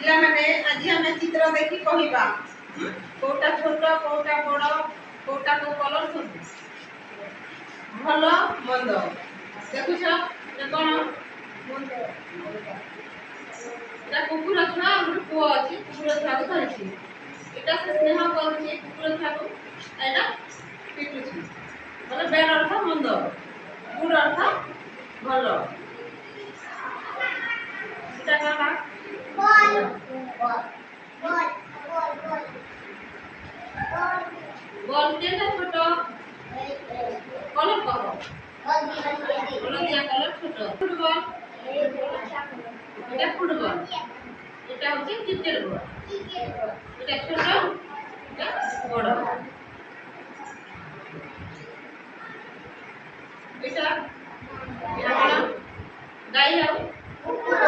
पिला माने आज हमें चित्र देखि कहिबा कोटा छोट कोटा बड़ कोटा को कलर सब भलो मंद देखुछ ए कोन मंद एटा कुकुर छुआ और पुओ अछि कुकुर छुआ को धरछि एटा से स्नेह करूछि कुकुर छुआ को एटा पिटुछि मतलब बेड अर्थ मंद गुड अर्थ भलो एटा काटा ball ball ball ball ball केटा छोटो कलर कहो हलदिया कलर छोटो फुटबॉल এটা ফুটবল এটা হচ্ছে ক্রিকেট বল এটা ছোট এটা বড় এটা এটা বড় গাই আর কুকুর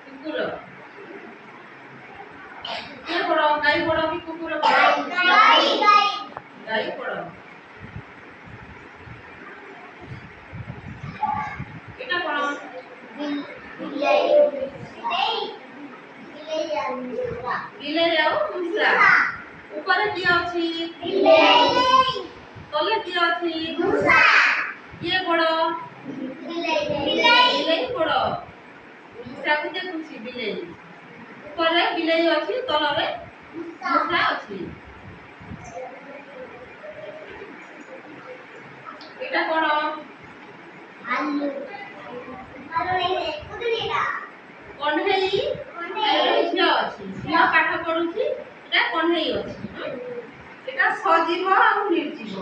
কুকুর কে বড় গাই বড় কি কুকুর বড় গাই গাই গাই বড় এটা বড় बिलेई आउ मुसरा ऊपर की अछि बिलेई तले की अछि मुसा ये बड़ो बिलेई बड़ो मुसा को देखुछि बिलेई ऊपर बिलेई अछि तलरे मुसा अछि एटा कोन आलू कन्हेई झियो अछि झियो पाठ पढुछि एटा कन्हेई अछि एटा सजीव आ निर्जीव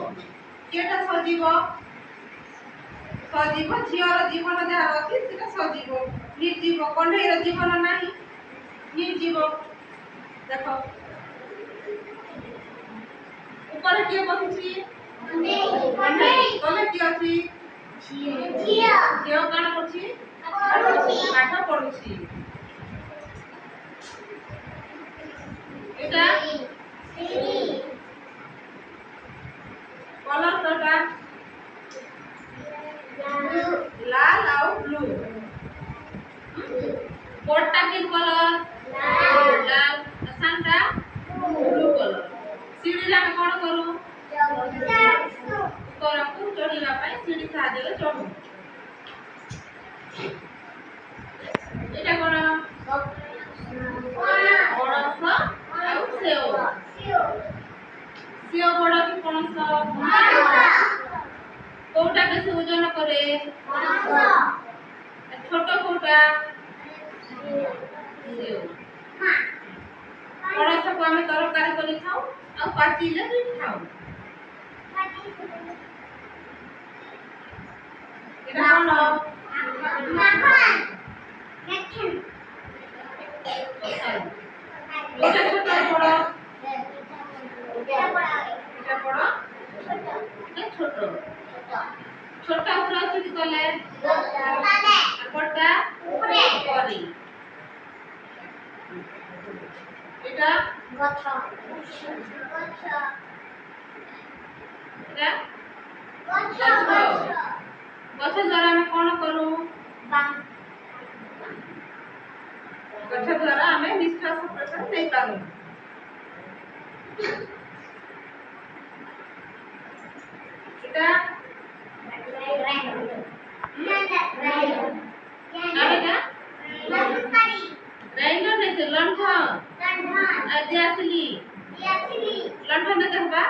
केटा सजीव सजीव झियोर जीवन जहा अछि सेटा सजीव निर्जीव कन्हेईर जीवन नाही निर्जीव देखो ऊपर के बसिछि कन्हेई तले की अछि झियो झियो कान करछि पाठ पढुछि এটা कलर कोटा लाल और ब्लू कोटा की कलर लाल असानटा ब्लू कलर सीढ़ी ला कोन करू ऊपर को चढ़ीबा पई सीढ़ी साहाय्य चढ़ू এটা কোন बड़ा सेव सेव बड़ा की पणस कोटा के ओजन करे छोट कोटा सेव पणस को हम तरकारी करी खाऊ आ पाचिले भी खाऊ एटा कोन माखन नेक्शन এটা ছোট বড় এটা বড় এটা ছোট ছোট উপরে আছে কি তলে তলে আর বড়টা উপরে পরে এটা গছ গছ এটা গছ গছ দ্বারা আমি কোন করু गछ द्वारा हमें निश्वास प्रश्वास नहीं पारू এটা রাইনো নেছে লণ্ঠন আর দিয়াছিলি লণ্ঠন দেখবা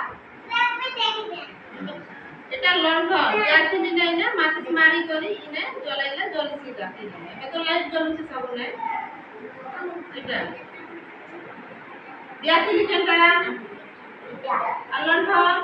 এটা লণ্ঠন দিয়াছিলি নাই না মাটি মারি করি ইনে জ্বলাইলে জ্বলছি রাখি এবে তো লাইট জ্বলছে সব নাই এটা দিয়াছিলি কেনটা এটা আর লণ্ঠন